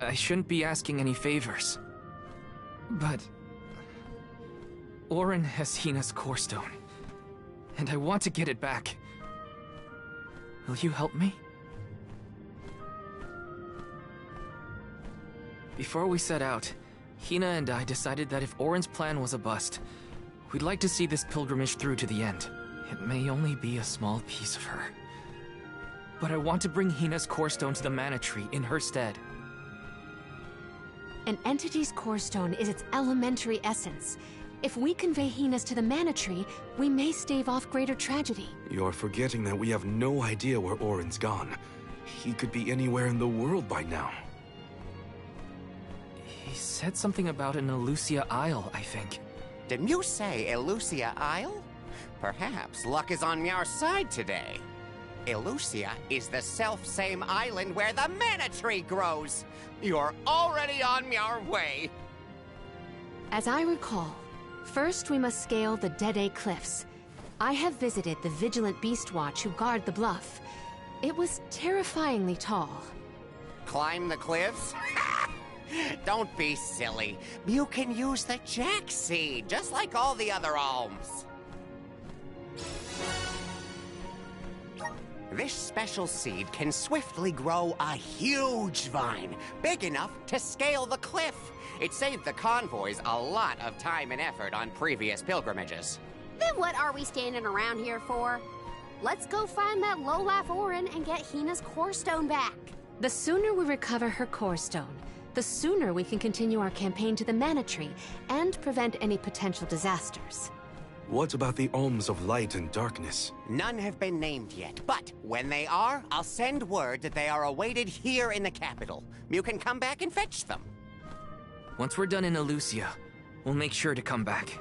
I shouldn't be asking any favors. But... Orin has Hina's core stone. and I want to get it back. Will you help me? Before we set out, Hina and I decided that if Orin's plan was a bust, we'd like to see this pilgrimage through to the end. It may only be a small piece of her, but I want to bring Hina's core stone to the Mana Tree in her stead. An entity's core stone is its elementary essence. If we convey Hina's to the Mana Tree, we may stave off greater tragedy. You're forgetting that we have no idea where Orin's gone. He could be anywhere in the world by now. He said something about an Elusia Isle, I think. Did you say Elusia Isle? Perhaps luck is on our side today. Elusia is the self-same island where the Mana Tree grows. You're already on your way. As I recall, first we must scale the Dede Cliffs. I have visited the Vigilant Beast Watch who guard the bluff. It was terrifyingly tall. Climb the cliffs? Don't be silly. You can use the Jack Seed, just like all the other alms. This special seed can swiftly grow a huge vine, big enough to scale the cliff. It saved the convoys a lot of time and effort on previous pilgrimages. Then what are we standing around here for? Let's go find that low-life Orin and get Hina's core stone back. The sooner we recover her core stone, the sooner we can continue our campaign to the Mana Tree and prevent any potential disasters. What about the alms of light and darkness? None have been named yet, but when they are, I'll send word that they are awaited here in the capital. You can come back and fetch them. Once we're done in Elusia, we'll make sure to come back.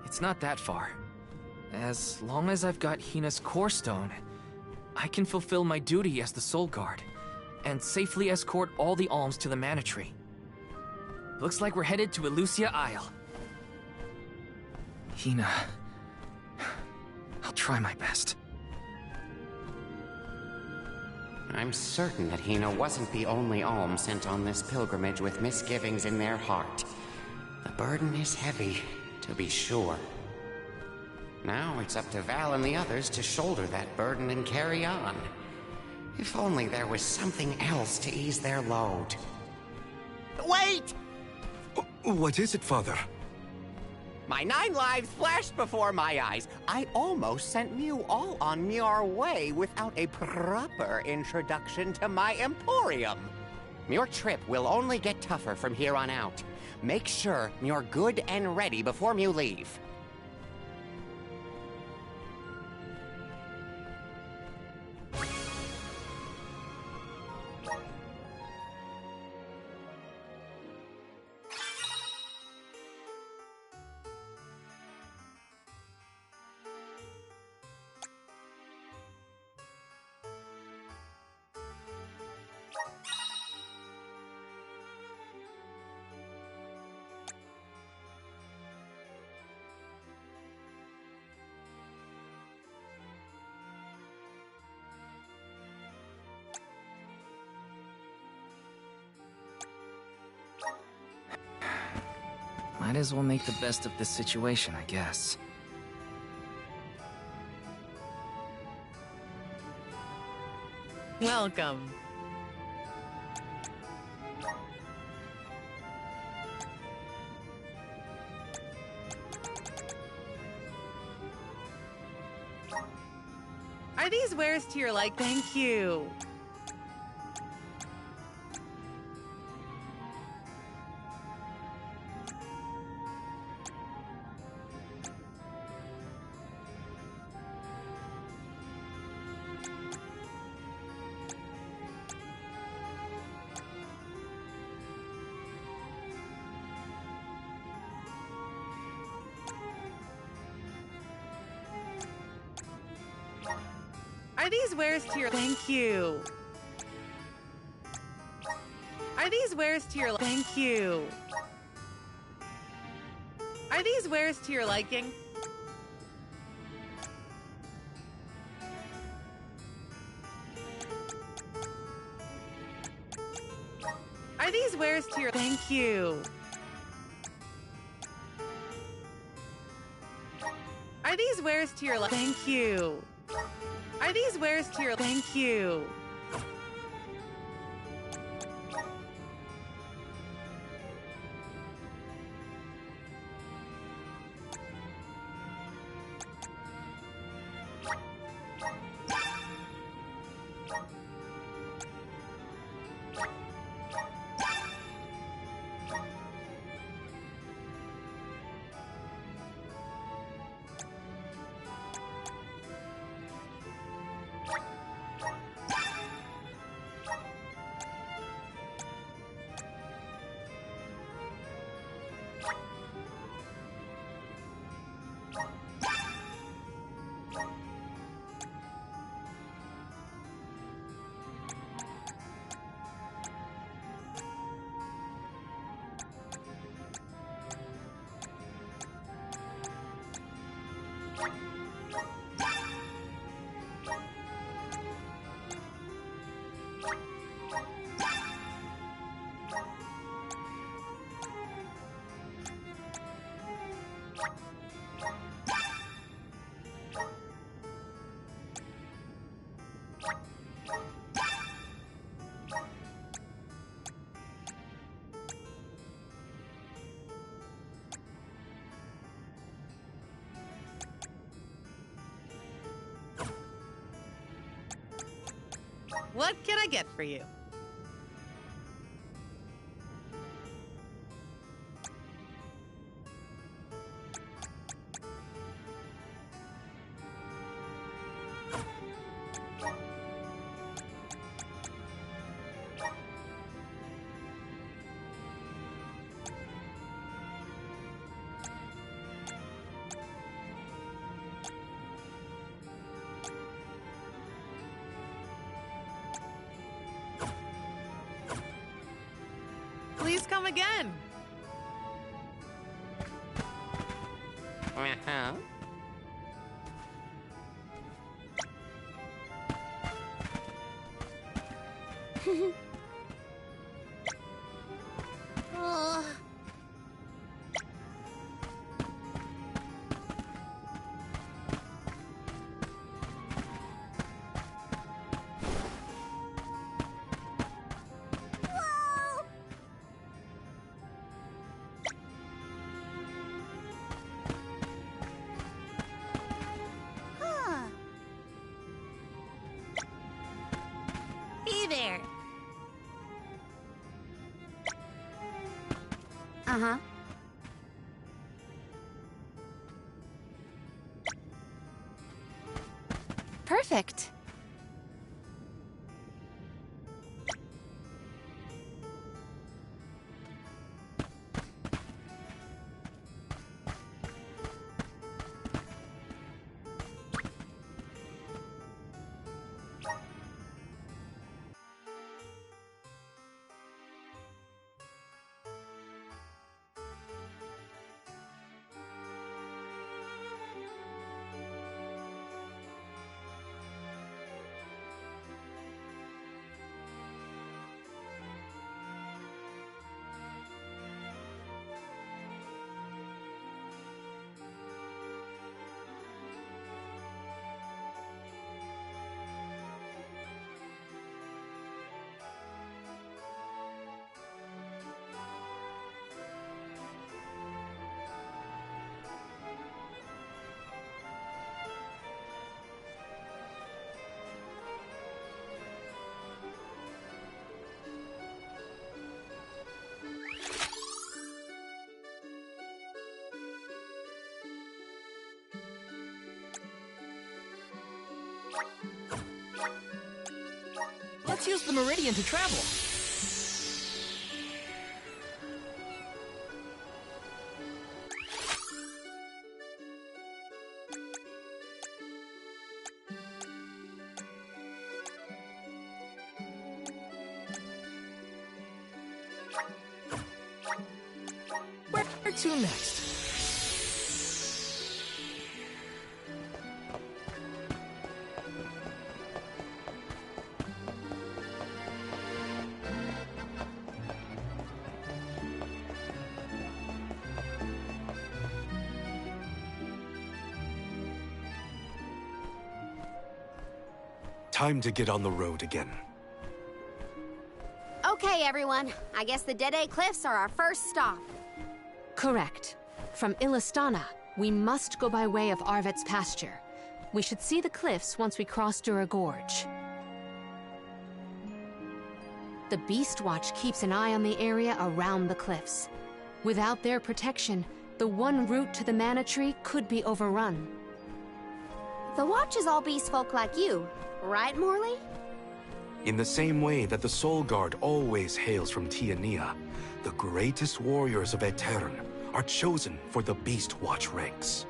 It's not that far. As long as I've got Hina's core stone, I can fulfill my duty as the Soul Guard and safely escort all the alms to the Mana Tree. Looks like we're headed to Elusia Isle. Hina, I'll try my best. I'm certain that Hina wasn't the only alm sent on this pilgrimage with misgivings in their heart. The burden is heavy, to be sure. Now it's up to Val and the others to shoulder that burden and carry on. If only there was something else to ease their load. Wait! What is it, Father? My 9 lives flashed before my eyes. I almost sent you all on your way without a proper introduction to my Emporium. Your trip will only get tougher from here on out. Make sure you're good and ready before you leave. Might as well make the best of this situation, I guess. Welcome. Are these wares to your like? Thank you. Are these wares to your... Thank you. Are these wares to your... Thank you. Are these wares to your liking? Are these wares to your... Thank you. Are these wares to your Thank you. Are these wares to your Thank you. What can I get for you? Please come again. Uh-huh. Oh. Hey there. Uh-huh. Perfect. Let's use the meridian to travel. Where to next? Time to get on the road again. Okay, everyone. I guess the Dede Cliffs are our first stop. Correct. From Illistana, we must go by way of Arvet's pasture. We should see the cliffs once we cross Dura Gorge. The Beast Watch keeps an eye on the area around the cliffs. Without their protection, the one route to the Mana Tree could be overrun. The Watch is all beast folk like you, right, Morley? In the same way that the Soul Guard always hails from Tiania, the greatest warriors of Aetern are chosen for the Beast Watch ranks.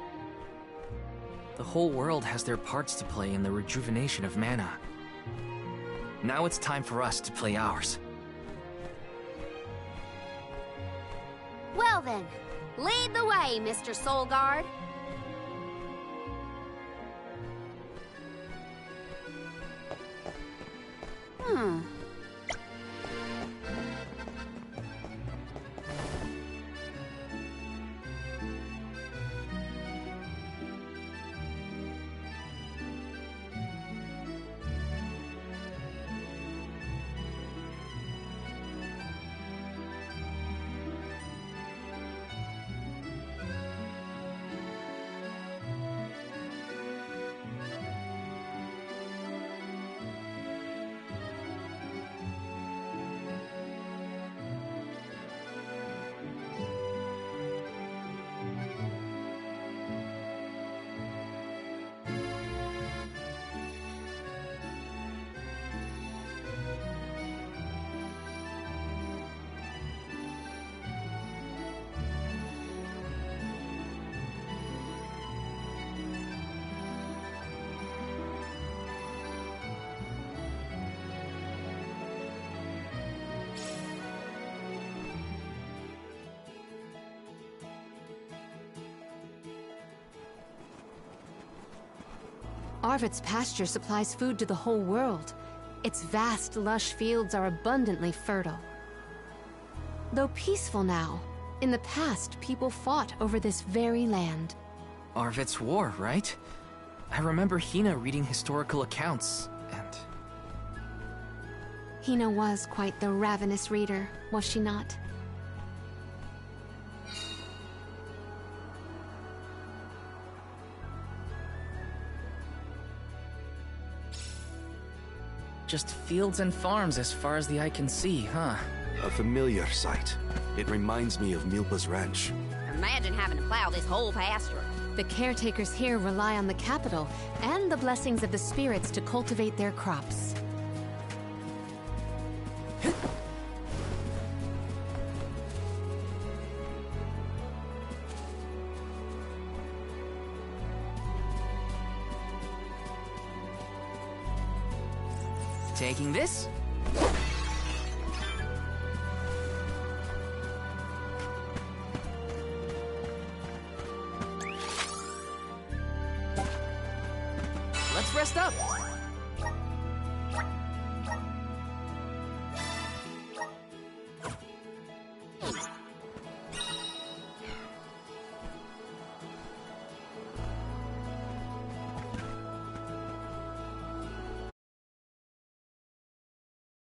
The whole world has their parts to play in the rejuvenation of mana. Now it's time for us to play ours. Well then, lead the way, Mr. Soul Guard. Arvet's pasture supplies food to the whole world. Its vast, lush fields are abundantly fertile. Though peaceful now, in the past people fought over this very land. Arvet's war, right? I remember Hina reading historical accounts, and... Hina was quite the ravenous reader, was she not? Just fields and farms as far as the eye can see, huh? A familiar sight. It reminds me of Milpa's ranch. Imagine having to plow this whole pasture. The caretakers here rely on the capital and the blessings of the spirits to cultivate their crops. Taking this? Let's rest up.